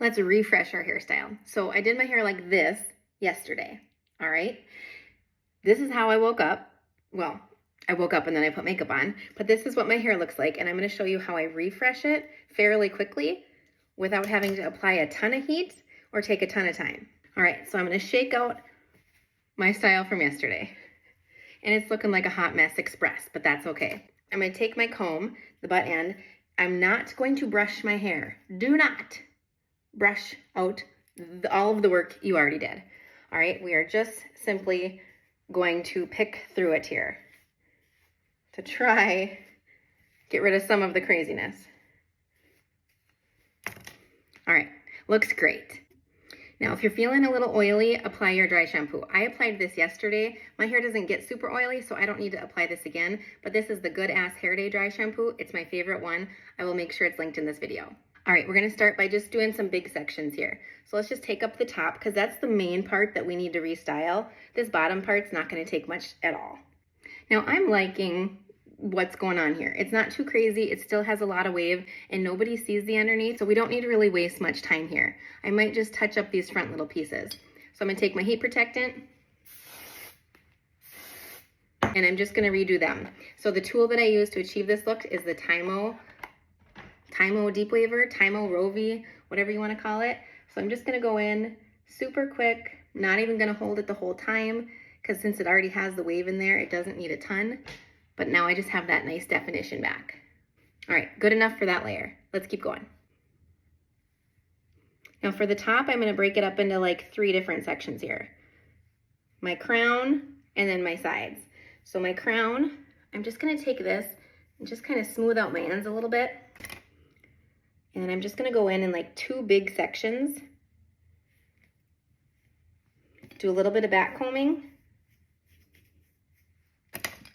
let's refresh our hairstyle. So I did my hair like this yesterday, all right? This is how I woke up. Well, I woke up and then I put makeup on, but this is what my hair looks like, and I'm gonna show you how I refresh it fairly quickly without having to apply a ton of heat or take a ton of time. All right, so I'm gonna shake out my style from yesterday, and it's looking like a hot mess express, but that's okay. I'm gonna take my comb, the butt end. I'm not going to brush my hair. Do not brush out all of the work you already did. All right, we are just simply going to pick through it here to try get rid of some of the craziness. All right, looks great. Now, if you're feeling a little oily, apply your dry shampoo. I applied this yesterday. My hair doesn't get super oily, so I don't need to apply this again, but this is the Good Ass Hair Day Dry Shampoo. It's my favorite one. I will make sure it's linked in this video. All right, we're gonna start by just doing some big sections here. So let's just take up the top, because that's the main part that we need to restyle. This bottom part's not gonna take much at all. Now, I'm liking what's going on here. It's not too crazy. It still has a lot of wave and nobody sees the underneath, so we don't need to really waste much time here. I might just touch up these front little pieces. So I'm gonna take my heat protectant and I'm just gonna redo them. So the tool that I use to achieve this look is the Tymo Deep Waver, tymorovy, whatever you wanna call it. So I'm just gonna go in super quick, not even gonna hold it the whole time, because since it already has the wave in there, it doesn't need a ton. But now I just have that nice definition back. All right, good enough for that layer. Let's keep going. Now for the top, I'm gonna break it up into like 3 different sections here. My crown and then my sides. So my crown, I'm just gonna take this and just kind of smooth out my ends a little bit. And then I'm just gonna go in like 2 big sections. Do a little bit of back combing.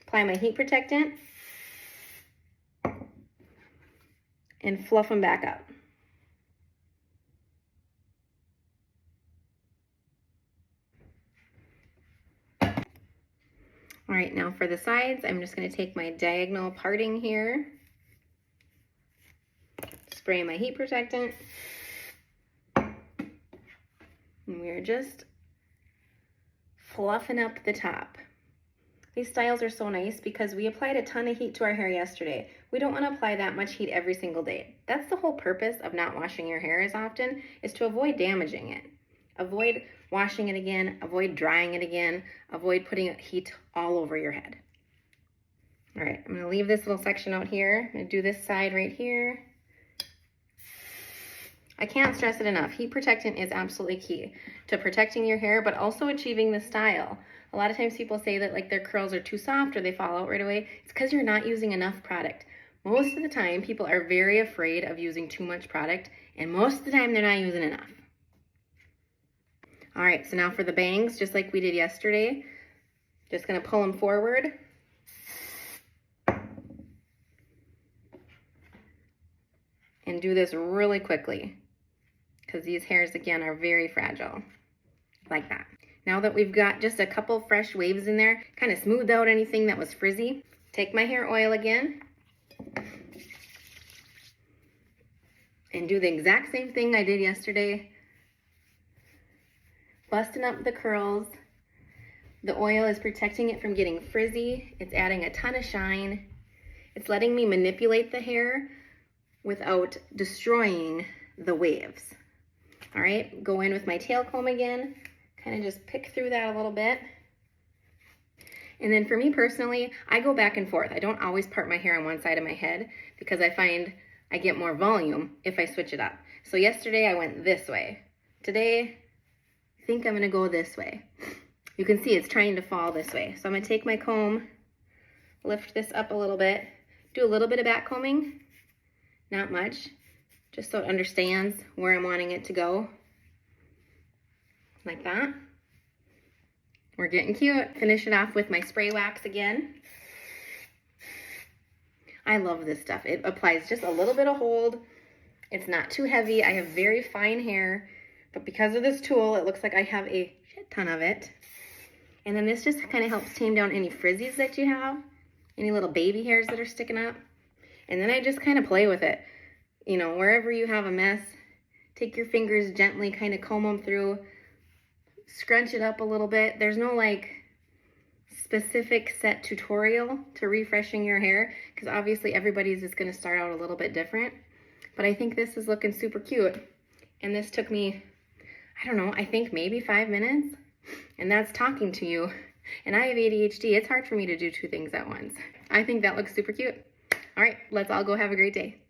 Apply my heat protectant and fluff them back up. All right, now for the sides, I'm just going to take my diagonal parting here, spray my heat protectant, and we're just fluffing up the top. These styles are so nice because we applied a ton of heat to our hair yesterday. We don't want to apply that much heat every single day. That's the whole purpose of not washing your hair as often, is to avoid damaging it. Avoid washing it again, avoid drying it again, avoid putting heat all over your head. All right, I'm gonna leave this little section out here. I'm gonna do this side right here. I can't stress it enough. Heat protectant is absolutely key to protecting your hair, but also achieving the style. A lot of times people say that like their curls are too soft or they fall out right away. It's because you're not using enough product. Most of the time, people are very afraid of using too much product, and most of the time they're not using enough. All right, so now for the bangs, just like we did yesterday, just gonna pull them forward. And do this really quickly, because these hairs, again, are very fragile, like that. Now that we've got just a couple fresh waves in there, kind of smoothed out anything that was frizzy, take my hair oil again and do the exact same thing I did yesterday. Busting up the curls. The oil is protecting it from getting frizzy. It's adding a ton of shine. It's letting me manipulate the hair without destroying the waves. All right, go in with my tail comb again. Kind of just pick through that a little bit. And then for me personally, I go back and forth. I don't always part my hair on one side of my head because I find I get more volume if I switch it up. So yesterday I went this way. Today, I think I'm gonna go this way. You can see it's trying to fall this way. So I'm gonna take my comb, lift this up a little bit, do a little bit of back combing, not much, just so it understands where I'm wanting it to go. Like that. We're getting cute. Finish it off with my spray wax again. I love this stuff. It applies just a little bit of hold. It's not too heavy. I have very fine hair, but because of this tool, it looks like I have a shit ton of it. And then this just kind of helps tame down any frizzies that you have, any little baby hairs that are sticking up. And then I just kind of play with it. You know, wherever you have a mess, Take your fingers gently, kind of comb them through, scrunch it up a little bit. There's no like specific set tutorial to refreshing your hair, because obviously everybody's just going to start out a little bit different. But I think this is looking super cute. And this took me, I don't know, I think maybe 5 minutes. And that's talking to you. And I have ADHD. It's hard for me to do two things at once. I think that looks super cute. All right, let's all go have a great day.